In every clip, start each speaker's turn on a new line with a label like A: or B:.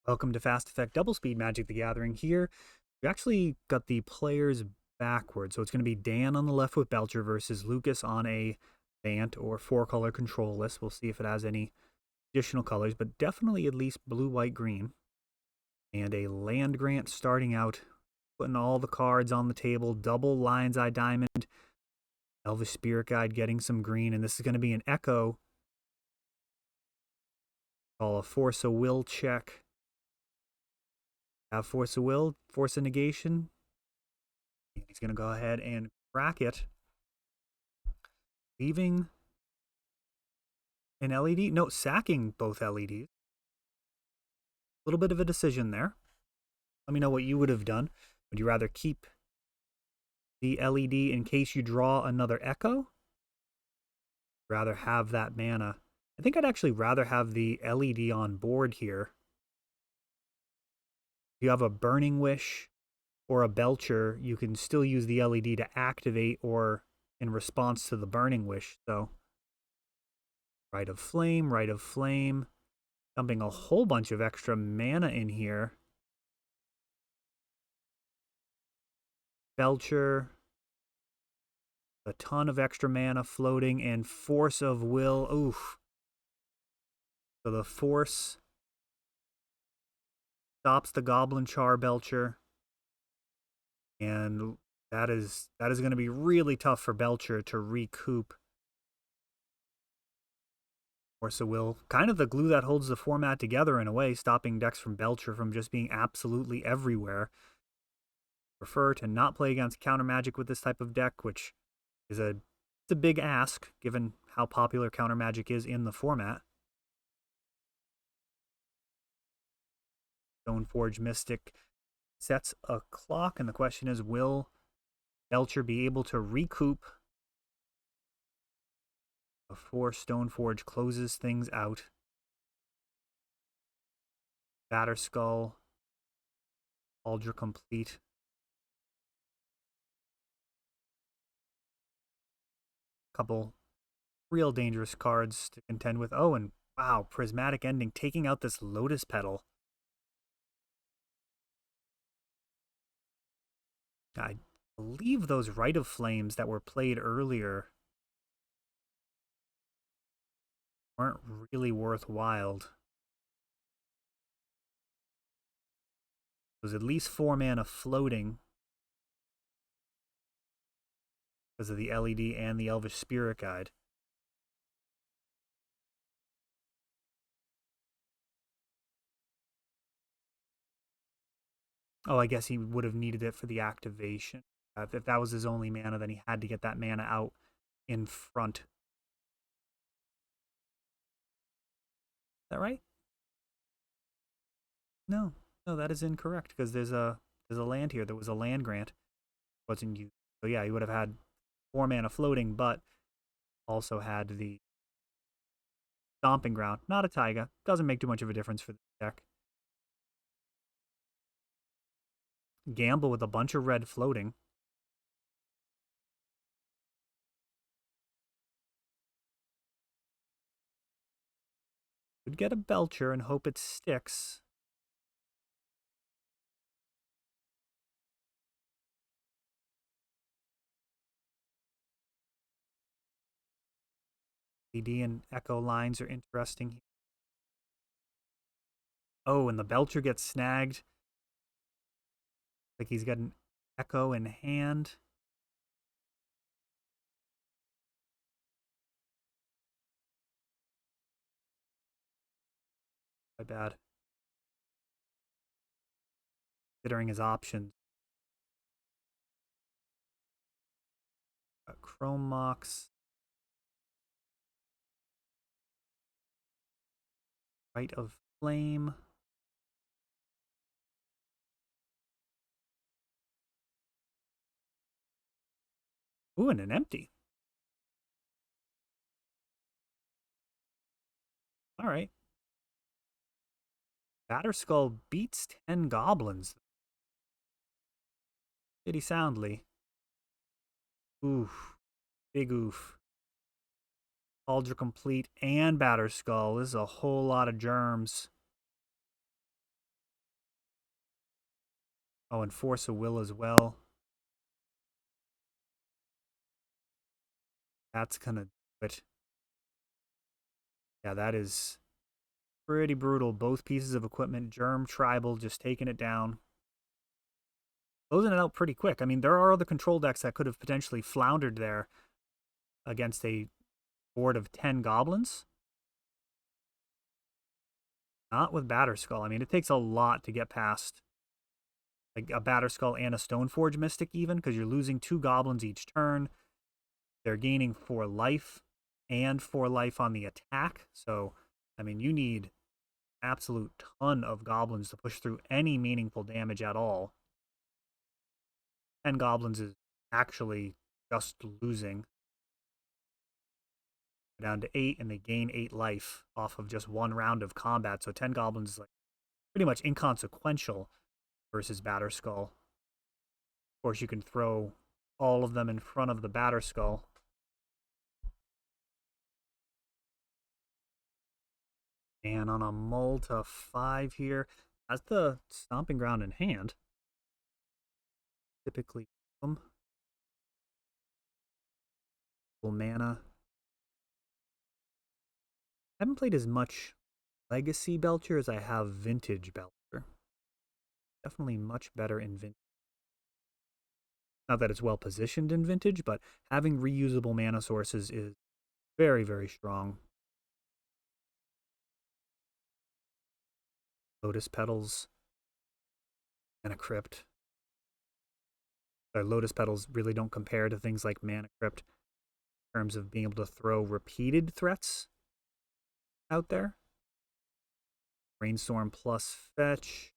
A: Welcome to Fast Effect Double Speed Magic the Gathering here. We actually got the players backwards. So it's going to be Dan on the left with Belcher versus Lucas on a Bant or 4-color control list. We'll see if it has any additional colors, but definitely at least blue, white, green. And a land grant starting out, putting all the cards on the table, double Lion's Eye Diamond, Elvish Spirit Guide getting some green, and this is going to be an Echo. Call a Force of Will check. Have Force of Will, Force of Negation. He's going to go ahead and crack it, leaving an LED. No, sacking both LEDs. A little bit of a decision there. Let me know what you would have done. Would you rather keep the LED in case you draw another Echo? Rather have that mana? I think I'd actually rather have the LED on board here. If you have a Burning Wish or a Belcher, you can still use the LED to activate or in response to the Burning Wish. So, Rite of Flame, dumping a whole bunch of extra mana in here. Belcher, a ton of extra mana floating, and Force of Will. Oof. So the Force stops the Goblin Char Belcher. And that is going to be really tough for Belcher to recoup. Force of Will, kind of the glue that holds the format together in a way, stopping decks from Belcher from just being absolutely everywhere. Prefer to not play against counter magic with this type of deck, which is it's a big ask given how popular counter magic is in the format. Stoneforge Mystic sets a clock, and the question is, will Belcher be able to recoup before Stoneforge closes things out? Batterskull, Ultra Complete. Couple real dangerous cards to contend with. Oh, and wow, Prismatic Ending, taking out this Lotus Petal. I believe those Rite of Flames that were played earlier weren't really worthwhile. It was at least 4 mana floating because of the LED and the Elvish Spirit Guide. Oh, I guess he would have needed it for the activation. If that was his only mana, then he had to get that mana out in front. Is that right? No, that is incorrect because there's a land here. There was a land grant, wasn't used. So yeah, he would have had 4 mana floating, but also had the Stomping Ground, not a Taiga. Doesn't make too much of a difference for the deck. Gamble with a bunch of red floating. Could get a Belcher and hope it sticks. LED and Echo lines are interesting. Oh, and the Belcher gets snagged. Like he's got an Echo in hand. My bad. Considering his options. Chrome Mox. Rite of Flame. Ooh, and an empty. All right. Batterskull beats 10 goblins. Pretty soundly. Oof. Big oof. Ultra Complete and Batterskull. This is a whole lot of germs. Oh, and Force of Will as well. That's gonna do it. Yeah, that is pretty brutal. Both pieces of equipment, Germ, Tribal, just taking it down. Closing it out pretty quick. I mean, there are other control decks that could have potentially floundered there against a board of 10 goblins. Not with Batterskull. I mean, it takes a lot to get past like a Batterskull and a Stoneforge Mystic even, because you're losing 2 goblins each turn. They're gaining 4 life and 4 life on the attack. So, I mean, you need absolute ton of goblins to push through any meaningful damage at all. 10 goblins is actually just losing. Down to 8, and they gain 8 life off of just 1 round of combat. So 10 goblins is like pretty much inconsequential versus Batterskull. Of course, you can throw all of them in front of the Batterskull. And on a Multa 5 here, has the Stomping Ground in hand. Typically, full mana. I haven't played as much Legacy Belcher as I have Vintage Belcher. Definitely much better in Vintage. Not that it's well positioned in Vintage, but having reusable mana sources is very, very strong. Lotus Petals and a Crypt. Lotus Petals really don't compare to things like Mana Crypt in terms of being able to throw repeated threats out there. Brainstorm plus fetch.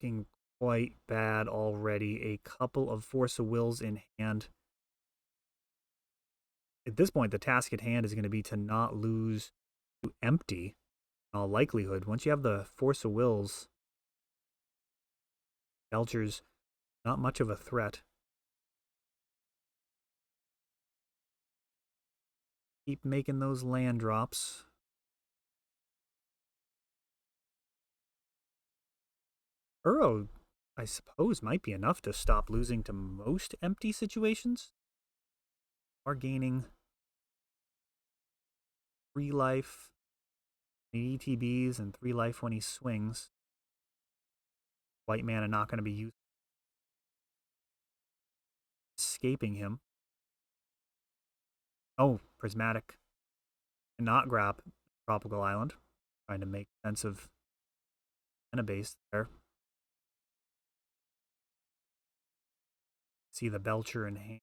A: Looking quite bad already. A couple of Force of Wills in hand. At this point, the task at hand is going to be to not lose to empty in all likelihood. Once you have the Force of Wills, Belcher's not much of a threat. Keep making those land drops. Uro, I suppose, might be enough to stop losing to most empty situations. Are gaining 3 life, ETBs, and 3 life when he swings. White mana not going to be used. Escaping him. Oh, Prismatic. Cannot grab Tropical Island. Trying to make sense of mana base there. See the Belcher in hand.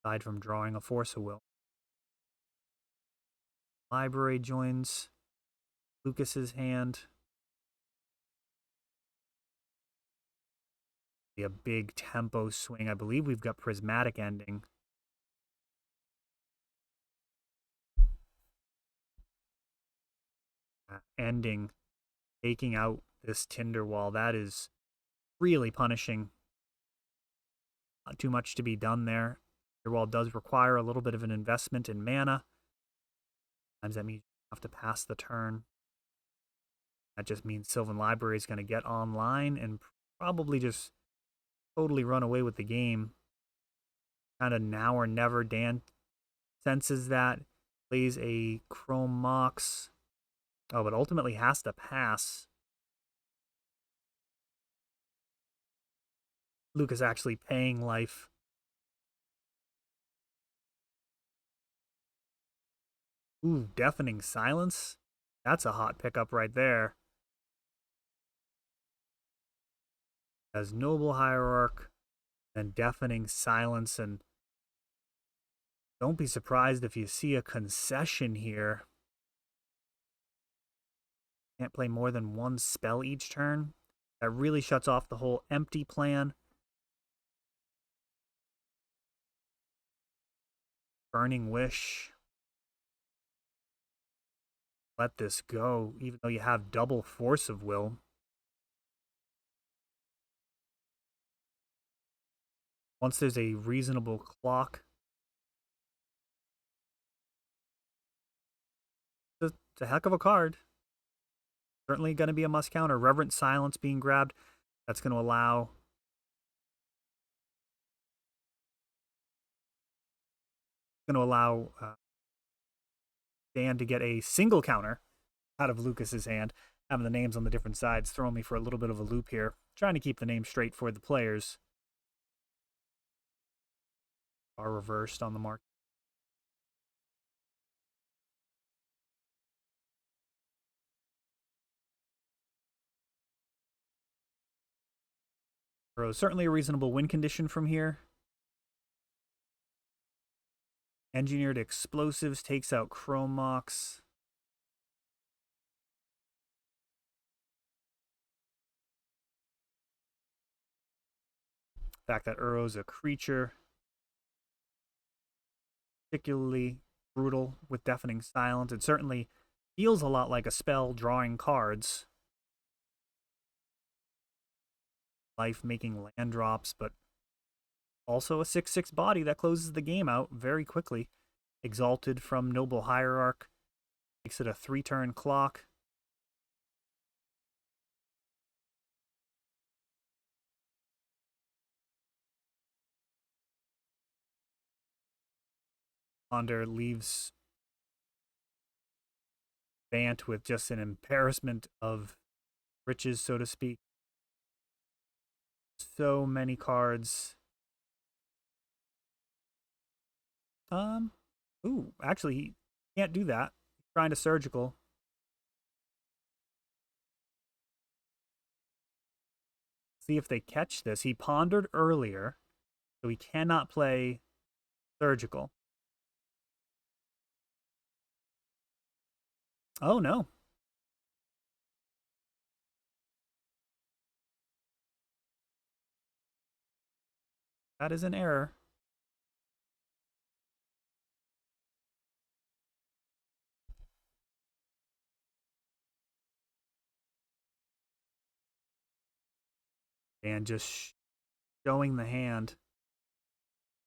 A: Aside from drawing a Force of Will. Library joins Lucas's hand. Be a big tempo swing. I believe we've got Prismatic ending. Ending, taking out this Tinder Wall. That is really punishing. Not too much to be done there. Tinder Wall does require a little bit of an investment in mana. Sometimes that means you have to pass the turn. That just means Sylvan Library is going to get online and probably just totally run away with the game. Kind of now or never. Dan senses that. Plays a Chrome Mox. Oh, but ultimately has to pass. Lucas actually paying life. Ooh, Deafening Silence. That's a hot pickup right there. As Noble Hierarch and Deafening Silence, and don't be surprised if you see a concession here. Can't play more than 1 spell each turn. That really shuts off the whole empty plan. Burning Wish. Let this go, even though you have double Force of Will. Once there's a reasonable clock, it's a heck of a card. certainly going to be a must counter. Reverent Silence being grabbed. That's going to allow Dan to get a single counter out of Lucas's hand. Having the names on the different sides throwing me for a little bit of a loop here. Trying to keep the names straight for the players. Are reversed on the mark. Certainly a reasonable win condition from here. Engineered Explosives takes out Chromox. The fact that Uro's a creature, particularly brutal with Deafening Silence. It certainly feels a lot like a spell drawing cards. Life making land drops, but also a 6/6 body that closes the game out very quickly. Exalted from Noble Hierarch makes it a 3-turn clock. Ponder leaves Bant with just an embarrassment of riches, so to speak. So many cards. Ooh, actually, he can't do that. He's trying to surgical. See if they catch this. He pondered earlier, so he cannot play surgical. Oh, no. That is an error. And just showing the hand.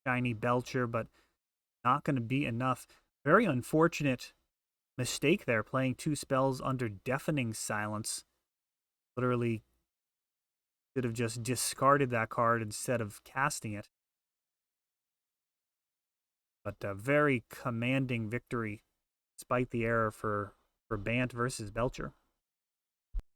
A: Shiny Belcher, but not going to be enough. Very unfortunate mistake there, playing 2 spells under Deafening Silence. Literally should have just discarded that card instead of casting it. But a very commanding victory, despite the error for Bant versus Belcher.